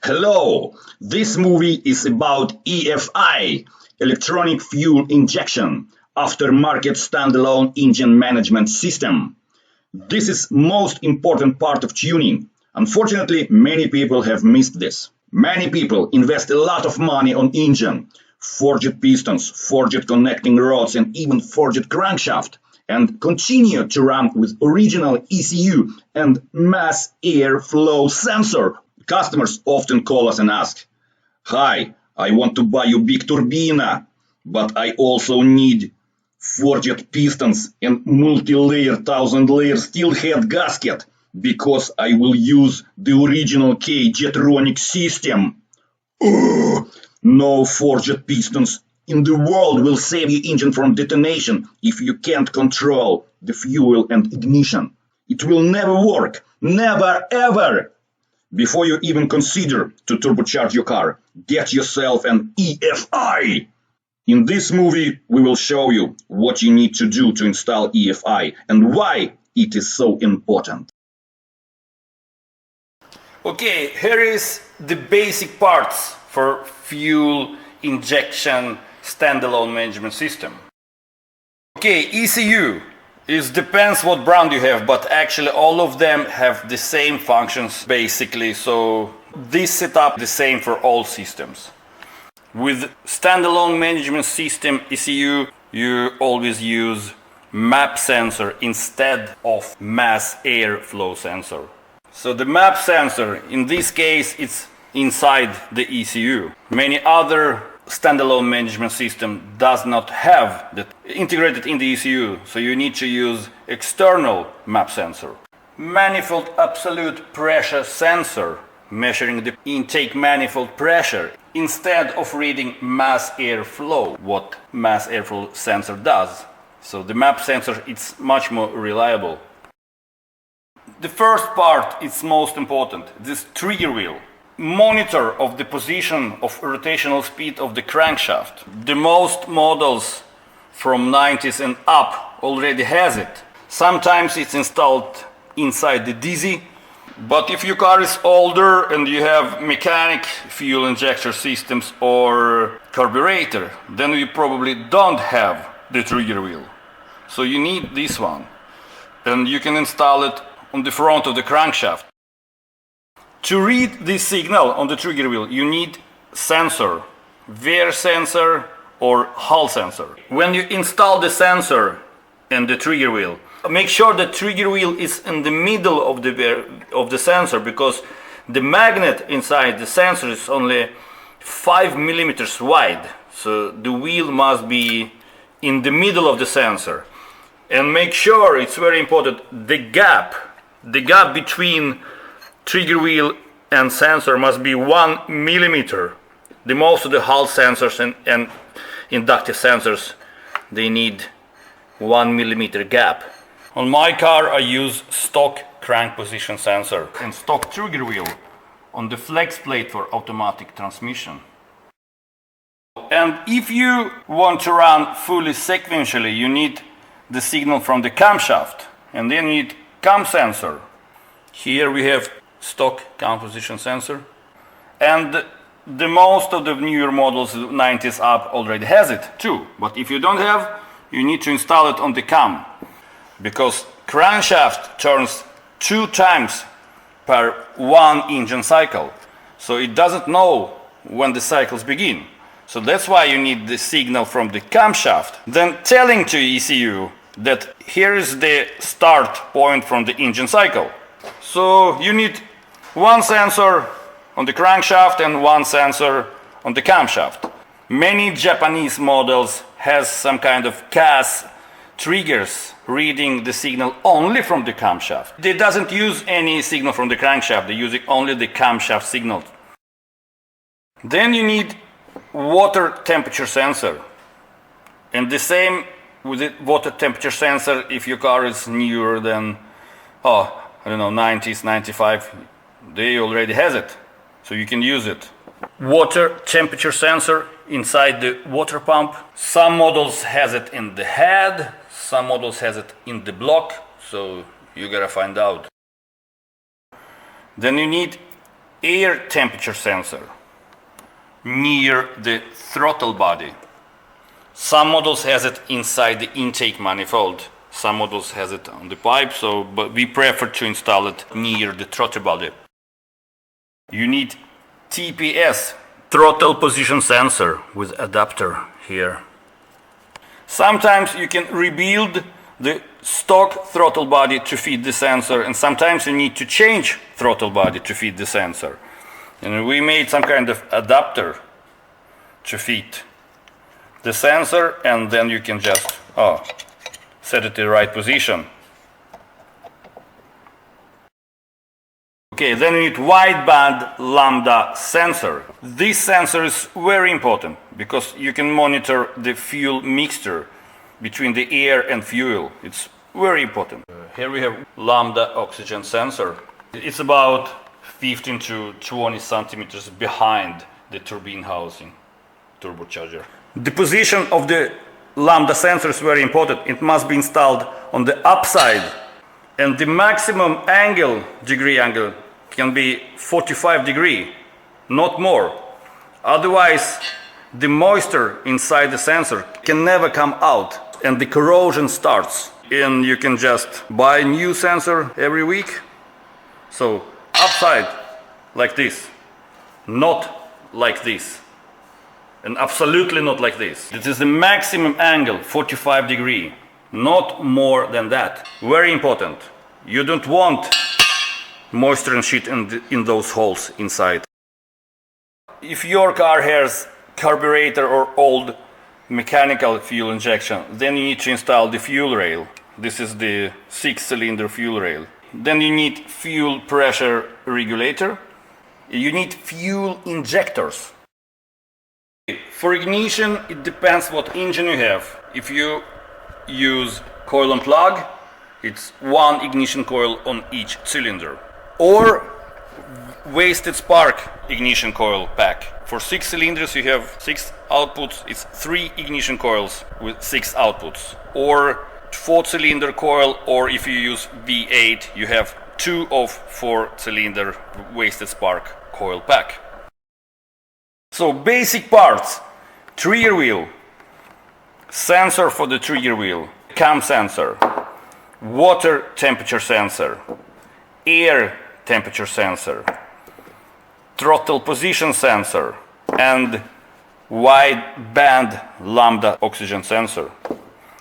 Hello, this movie is about EFI, electronic fuel injection, aftermarket standalone engine management system. This is most important part of tuning. Unfortunately, many people have missed this. Many people invest a lot of money on engine, forged pistons, forged connecting rods and even forged crankshaft, and continue to run with original ECU and mass airflow sensor. Customers often call us and ask, "Hi, I want to buy you big turbina, but I also need forged pistons and multi-layer 1000-layer steel head gasket because I will use the original K Jetronic system." No forged pistons in the world will save your engine from detonation if you can't control the fuel and ignition. It will never work. Never ever. Before you even consider to turbocharge your car, get yourself an EFI. In this movie, we will show you what you need to do to install EFI and why it is so important. Okay, here is the basic parts for fuel injection standalone management system. Okay, ECU. It depends what brand you have, but actually all of them have the same functions basically, so this setup is the same for all systems. With standalone management system ECU, you always use map sensor instead of mass airflow sensor. So the map sensor, in this case, it's inside the ECU. Many other standalone management system does not have that integrated in the ECU, so you need to use external map sensor. Manifold absolute pressure sensor, measuring the intake manifold pressure instead of reading mass airflow, what mass airflow sensor does. So the map sensor is much more reliable. The first part is most important, this trigger wheel. Monitor of the position of rotational speed of the crankshaft. The most models from 90s and up already has it. Sometimes it's installed inside the DZ, but if your car is older and you have mechanic fuel injector systems or carburetor, then you probably don't have the trigger wheel. So you need this one, and you can install it on the front of the crankshaft. To read this signal on the trigger wheel, you need sensor, wear sensor or Hall sensor. When you install the sensor and the trigger wheel, make sure the trigger wheel is in the middle of the sensor, because the magnet inside the sensor is only 5 millimeters wide. So the wheel must be in the middle of the sensor. And make sure, it's very important, the gap between trigger wheel and sensor must be 1 millimeter. The most of the Hall sensors and inductive sensors, they need 1 millimeter gap. On my car I use stock crank position sensor and stock trigger wheel on the flex plate for automatic transmission. And if you want to run fully sequentially, you need the signal from the camshaft, and then you need cam sensor. Here we have stock cam position sensor, and the most of the newer models 90s up already has it too, but if you don't have, you need to install it on the cam, because crankshaft turns 2 times per 1 engine cycle, so it doesn't know when the cycles begin. So that's why you need the signal from the camshaft, then telling to ECU that here is the start point from the engine cycle. So you need 1 sensor on the crankshaft and 1 sensor on the camshaft. Many Japanese models has some kind of CAS triggers reading the signal only from the camshaft. They doesn't use any signal from the crankshaft, they use only the camshaft signal. Then you need water temperature sensor. And the same with the water temperature sensor if your car is newer than, I don't know, 90s, 95, they already has it, so you can use it. Water temperature sensor inside the water pump. Some models has it in the head, some models has it in the block, so you gotta find out. Then you need air temperature sensor near the throttle body. Some models has it inside the intake manifold. Some models has it on the pipe, but we prefer to install it near the throttle body. You need TPS, throttle position sensor, with adapter here. Sometimes you can rebuild the stock throttle body to fit the sensor, and sometimes you need to change throttle body to fit the sensor. And we made some kind of adapter to fit the sensor, and then you can just set it in the right position. Okay, then you need wideband lambda sensor. This sensor is very important because you can monitor the fuel mixture between the air and fuel. It's very important. Here we have lambda oxygen sensor. It's about 15 to 20 centimeters behind the turbine housing, turbocharger. The position of the lambda sensor is very important. It must be installed on the upside, and the maximum degree angle can be 45 degrees, not more. Otherwise, the moisture inside the sensor can never come out and the corrosion starts. And you can just buy a new sensor every week. So upside, like this, not like this, and absolutely not like this. This is the maximum angle, 45 degrees, not more than that. Very important. You don't want moisture and shit in those holes inside. If your car has carburetor or old mechanical fuel injection, then you need to install the fuel rail. This is the 6-cylinder fuel rail. Then you need fuel pressure regulator. You need fuel injectors. For ignition, it depends what engine you have. If you use coil and plug, it's one ignition coil on each cylinder. Or wasted spark ignition coil pack. For 6 cylinders you have 6 outputs, it's 3 ignition coils with 6 outputs. Or 4-cylinder coil, or if you use V8 you have 2 of 4-cylinder wasted spark coil pack. So basic parts: trigger wheel, sensor for the trigger wheel, cam sensor, water temperature sensor, air temperature sensor, throttle position sensor, and wide-band lambda oxygen sensor.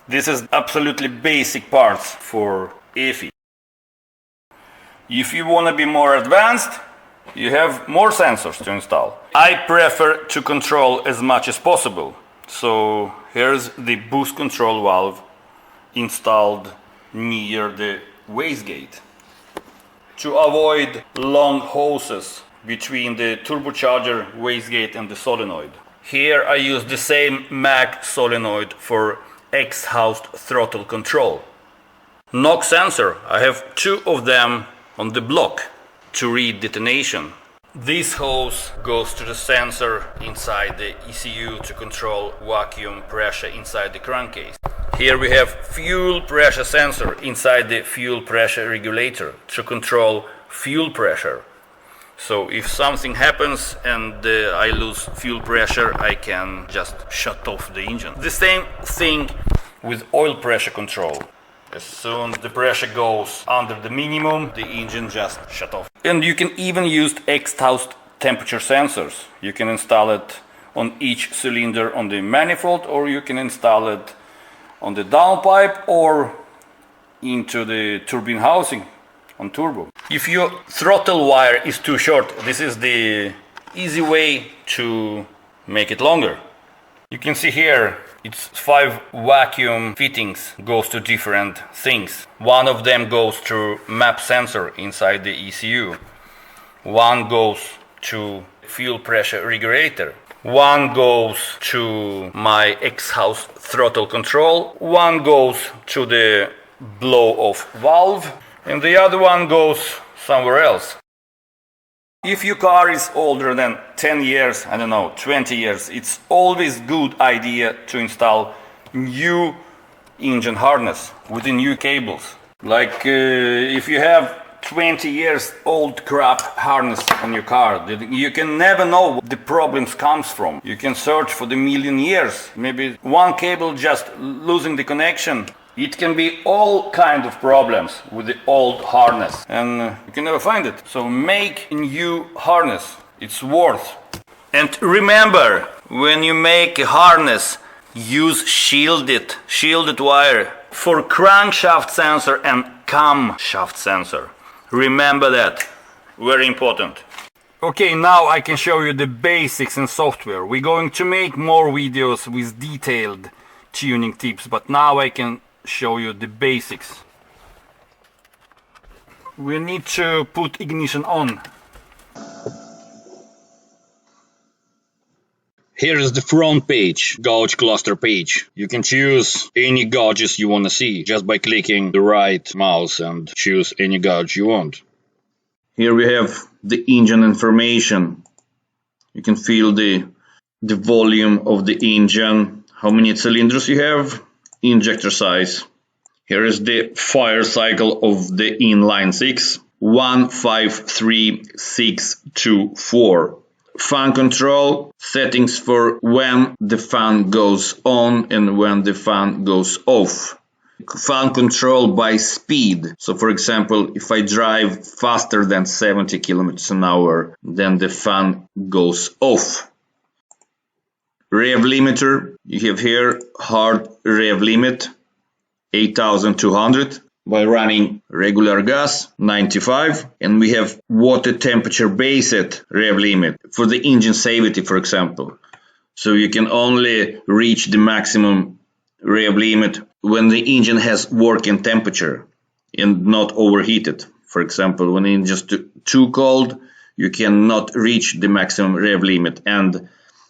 This is absolutely basic parts for EFI. If you want to be more advanced, you have more sensors to install. I prefer to control as much as possible. So here's the boost control valve installed near the wastegate to avoid long hoses between the turbocharger, wastegate and the solenoid. Here I use the same mag solenoid for exhaust throttle control. NOx sensor, I have 2 of them on the block to read detonation. This hose goes to the sensor inside the ECU to control vacuum pressure inside the crankcase. Here we have fuel pressure sensor inside the fuel pressure regulator to control fuel pressure. So if something happens and I lose fuel pressure, I can just shut off the engine. The same thing with oil pressure control. As soon as the pressure goes under the minimum, the engine just shut off. And you can even use exhaust temperature sensors. You can install it on each cylinder on the manifold, or you can install it on the downpipe or into the turbine housing on turbo. If your throttle wire is too short, this is the easy way to make it longer. You can see here it's 5 vacuum fittings goes to different things. One of them goes to map sensor inside the ECU. One goes to fuel pressure regulator. One goes to my exhaust throttle control. One goes to the blow-off valve. And the other one goes somewhere else. If your car is older than 10 years, I don't know, 20 years, it's always good idea to install new engine harness with the new cables. Like if you have 20 years old crap harness on your car, you can never know what the problems comes from. You can search for the million years, maybe one cable just losing the connection. It can be all kind of problems with the old harness, and you can never find it. So make a new harness, it's worth. And remember, when you make a harness, use shielded wire for crankshaft sensor and camshaft sensor. Remember that, very important. Okay, now I can show you the basics in software. We're going to make more videos with detailed tuning tips, but now I can show you the basics. We need to put ignition on. Here is the front page, gauge cluster page. You can choose any gauges you want to see just by clicking the right mouse and choose any gauge you want. Here we have the engine information. You can feel the volume of the engine, how many cylinders you have, injector size. Here is the fire cycle of the inline 6, 153624. Fan control, settings for when the fan goes on and when the fan goes off. Fan control by speed. So for example, if I drive faster than 70 kilometers an hour, then the fan goes off. Rev limiter, you have here hard rev limit, 8200. By running regular gas, 95, and we have water temperature based rev limit for the engine safety, for example. So you can only reach the maximum rev limit when the engine has working temperature and not overheated. For example, when the engine is too cold, you cannot reach the maximum rev limit, and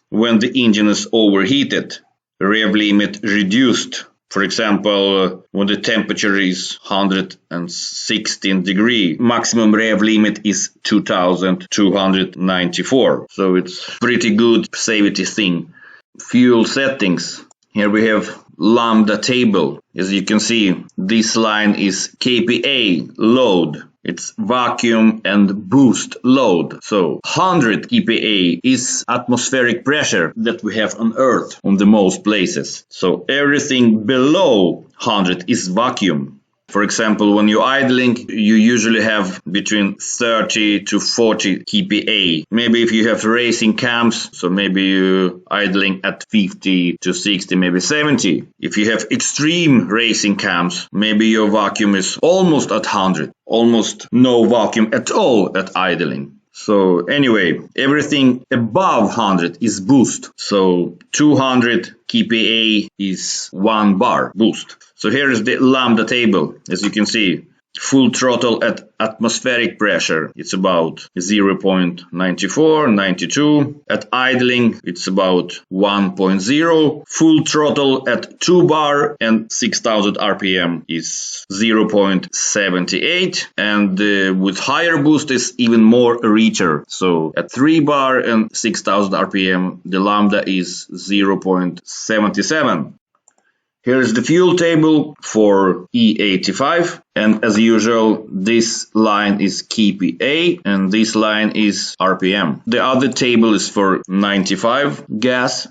when the engine is overheated, rev limit reduced. For example, when the temperature is 116 degrees, maximum rev limit is 2294. So it's pretty good safety thing. Fuel settings. Here we have lambda table. As you can see, this line is kPa load. It's vacuum and boost load. So 100 kPa is atmospheric pressure that we have on Earth on the most places. So everything below 100 is vacuum. For example, when you're idling, you usually have between 30 to 40 kPa. Maybe if you have racing cams, so maybe you're idling at 50 to 60, maybe 70. If you have extreme racing cams, maybe your vacuum is almost at 100. Almost no vacuum at all at idling. So anyway, everything above 100 is boost. So 200 kPa is 1 bar boost. So here is the lambda table. As you can see, full throttle at atmospheric pressure, it's about 0.94, 92. At idling, it's about 1.0. Full throttle at 2 bar and 6000 RPM is 0.78. And with higher boost is even more richer. So at 3 bar and 6000 RPM, the lambda is 0.77. Here is the fuel table for E85, and as usual, this line is kPa and this line is RPM. The other table is for 95 gas.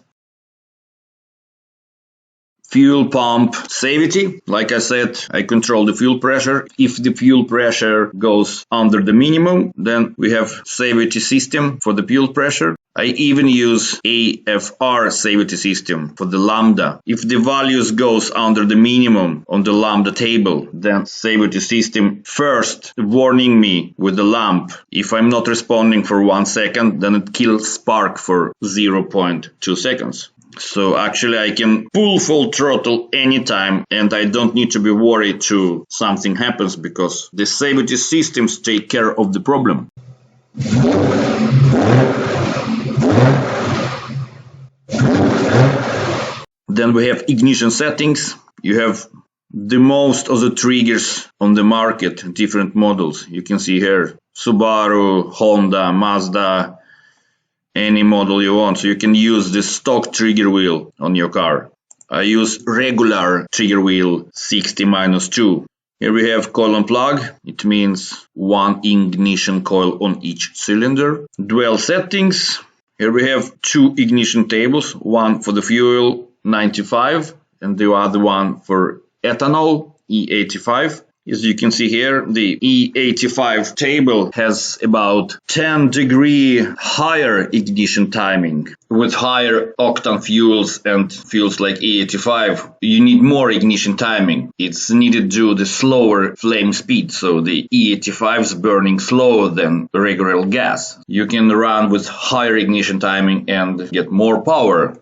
Fuel pump safety. Like I said, I control the fuel pressure. If the fuel pressure goes under the minimum, then we have safety system for the fuel pressure. I even use AFR safety system for the lambda. If the values goes under the minimum on the lambda table, then safety system first warning me with the lamp. If I'm not responding for 1 second, then it kills spark for 0.2 seconds. So actually I can pull full throttle anytime and I don't need to be worried to something happens because the safety systems take care of the problem. Then we have ignition settings. You have the most of the triggers on the market, different models. You can see here Subaru, Honda, Mazda, any model you want. So you can use the stock trigger wheel on your car. I use regular trigger wheel 60-2. Here we have coil and plug. It means one ignition coil on each cylinder. Dual settings. Here we have two ignition tables, one for the fuel 95 and the other one for ethanol E85. As you can see here, the E85 table has about 10-degree higher ignition timing. With higher octane fuels and fuels like E85, you need more ignition timing. It's needed due to the slower flame speed, so the E85 is burning slower than regular gas. You can run with higher ignition timing and get more power.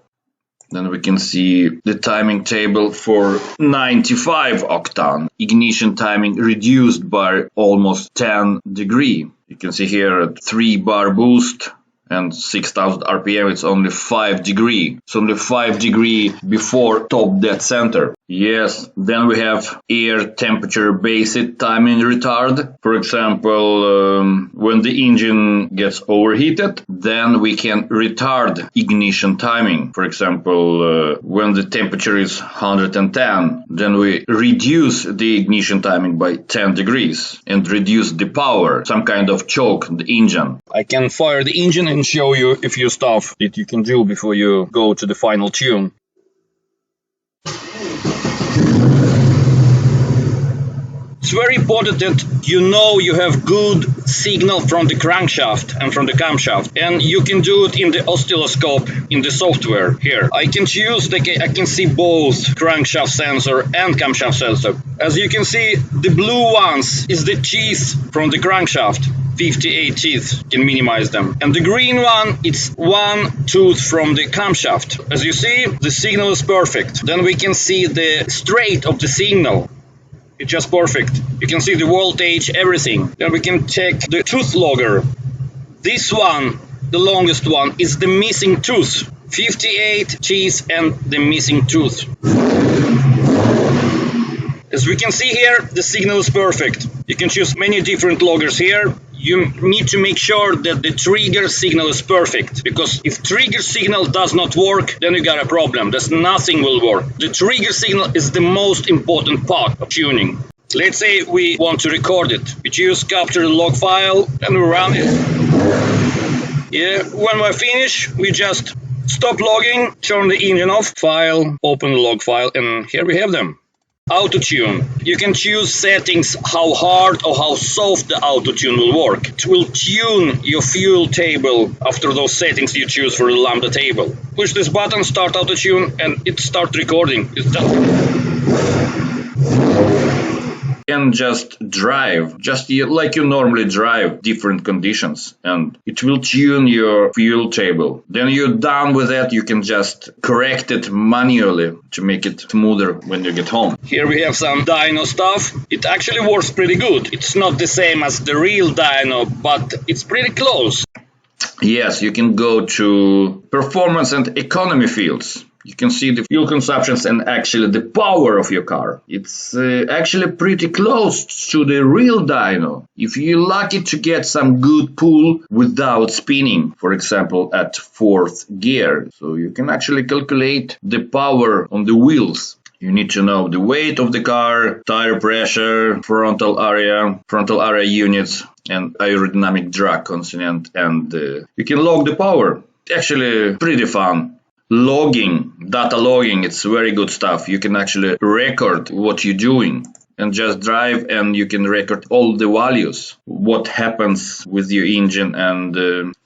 Then we can see the timing table for 95 octane. Ignition timing reduced by almost 10 degree. You can see here at 3-bar boost and 6000 RPM, it's only 5 degree. It's only 5 degree before top dead center. Yes, then we have air temperature based timing retard. For example, when the engine gets overheated, then we can retard ignition timing. For example, when the temperature is 110, then we reduce the ignition timing by 10 degrees and reduce the power, some kind of choke the engine. I can fire the engine and show you a few stuff that you can do before you go to the final tune. It's very important that you have good signal from the crankshaft and from the camshaft, and you can do it in the oscilloscope in the software here. I can see both crankshaft sensor and camshaft sensor. As you can see, the blue ones is the teeth from the crankshaft. 58 teeth, can minimize them. And the green one, it's one tooth from the camshaft. As you see, the signal is perfect. Then we can see the straight of the signal. It's just perfect. You can see the voltage, everything. Then we can check the tooth logger. This one, the longest one, is the missing tooth. 58 teeth and the missing tooth. As we can see here, the signal is perfect. You can choose many different loggers here. You need to make sure that the trigger signal is perfect, because if trigger signal does not work, then you got a problem. There's nothing will work. The trigger signal is the most important part of tuning. Let's say we want to record it. We choose capture the log file and we run it. Yeah, when we're finished, we just stop logging, turn the engine off, file, open the log file, and here we have them. Auto-tune. You can choose settings how hard or how soft the auto-tune will work. It will tune your fuel table after those settings you choose for the lambda table. Push this button, start auto-tune, and it starts recording. It's done. And just drive, just like you normally drive, different conditions, and it will tune your fuel table. Then you're done with that, you can just correct it manually to make it smoother when you get home. Here we have some dyno stuff. It actually works pretty good. It's not the same as the real dyno, but it's pretty close. Yes, you can go to performance and economy fields. You can see the fuel consumptions and actually the power of your car. It's actually pretty close to the real dyno. If you're lucky to get some good pull without spinning, for example at 4th gear, so you can actually calculate the power on the wheels. You need to know the weight of the car, tire pressure, frontal area units, and aerodynamic drag constant, and you can log the power. Actually pretty fun. Logging, data logging, it's very good stuff. You can actually record what you're doing and just drive, and you can record all the values, what happens with your engine and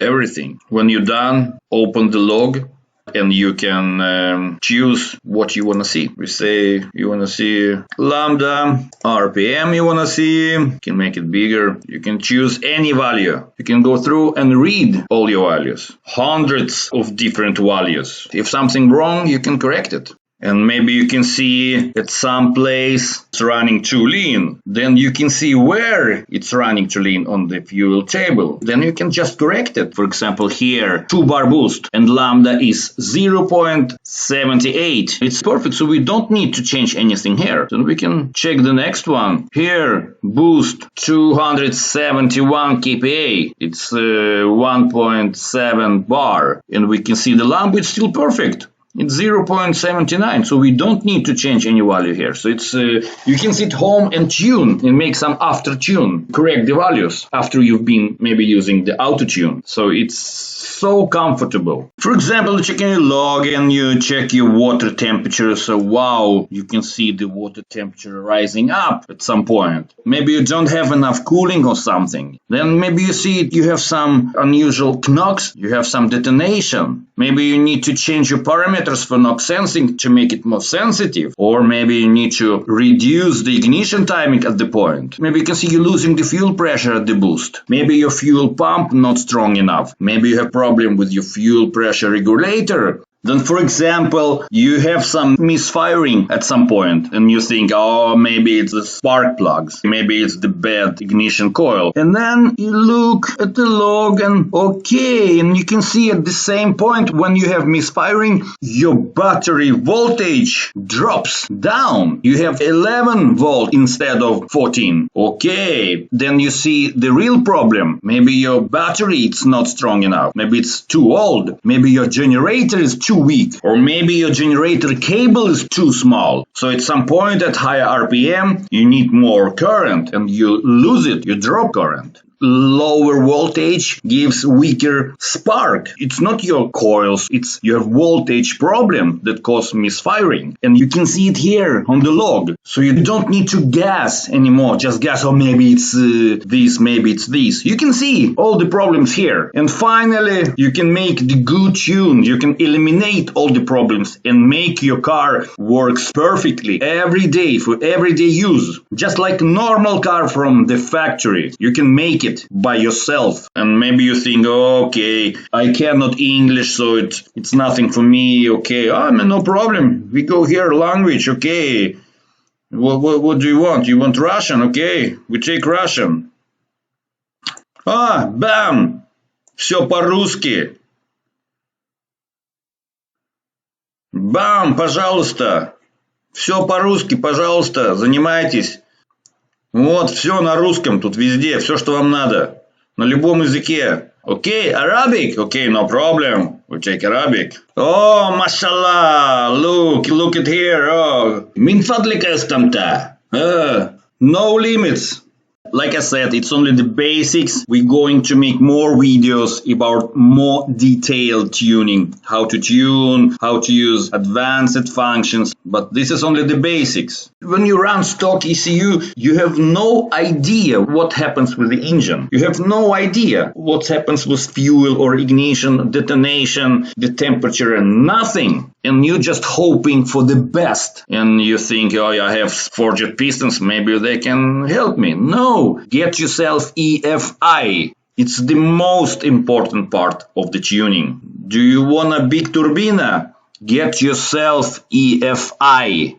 everything. When you're done, open the log and you can choose what you want to see. We say you want to see lambda, RPM you want to see, you can make it bigger, you can choose any value. You can go through and read all your values, hundreds of different values. If something wrong, you can correct it. And maybe you can see at some place it's running too lean. Then you can see where it's running too lean on the fuel table. Then you can just correct it. For example, here 2-bar boost and lambda is 0.78. It's perfect, so we don't need to change anything here. Then we can check the next one. Here boost 271 kPa. It's 1.7 bar, and we can see the lambda is still perfect. It's 0.79, so we don't need to change any value here. So it's you can sit home and tune and make some after tune, correct the values after you've been maybe using the auto tune. So it's so comfortable. For example, you check in your log and you check your water temperature. So wow, you can see the water temperature rising up at some point. Maybe you don't have enough cooling or something. Then maybe you see you have some unusual knocks, you have some detonation. Maybe you need to change your parameters for knock sensing to make it more sensitive. Or maybe you need to reduce the ignition timing at the point. Maybe you can see you're losing the fuel pressure at the boost. Maybe your fuel pump not strong enough. Maybe you have problem with your fuel pressure regulator. Then, for example, you have some misfiring at some point and you think, oh, maybe it's the spark plugs, maybe it's the bad ignition coil. And then you look at the log and okay, and you can see at the same point when you have misfiring, your battery voltage drops down. You have 11 volt instead of 14. Okay, then you see the real problem. Maybe your battery is not strong enough. Maybe it's too old. Maybe your generator is too weak, or maybe your generator cable is too small. So at some point at higher RPM you need more current and you lose it, you drop current. Lower voltage gives weaker spark. It's not your coils, it's your voltage problem that causes misfiring. And you can see it here on the log. So you don't need to guess anymore, just guess, oh, maybe it's this, maybe it's this. You can see all the problems here. And finally, you can make the good tune. You can eliminate all the problems and make your car works perfectly every day for everyday use. Just like a normal car from the factory. You can make it by yourself. And maybe you think, oh, okay, I cannot English, so it's nothing for me. Okay, no problem. We go here, language, okay. What do you want? You want Russian? Okay, we take Russian. Бам! Все по-русски. Бам, пожалуйста. Все по-русски, пожалуйста, занимайтесь. Вот, все на русском, тут везде, все, что вам надо. На любом языке. Okay, Arabic? Okay, no problem. We take Arabic. Oh, mashallah. Look at here. Oh, min fadlika istamta. No limits. Like I said, it's only the basics. We're going to make more videos about more detailed tuning. How to tune, how to use advanced functions. But this is only the basics. When you run stock ECU, you have no idea what happens with the engine. You have no idea what happens with fuel or ignition, detonation, the temperature, and nothing. And you're just hoping for the best. And you think, oh, I have forged pistons, maybe they can help me. No, get yourself EFI. It's the most important part of the tuning. Do you want a big turbina? Get yourself EFI.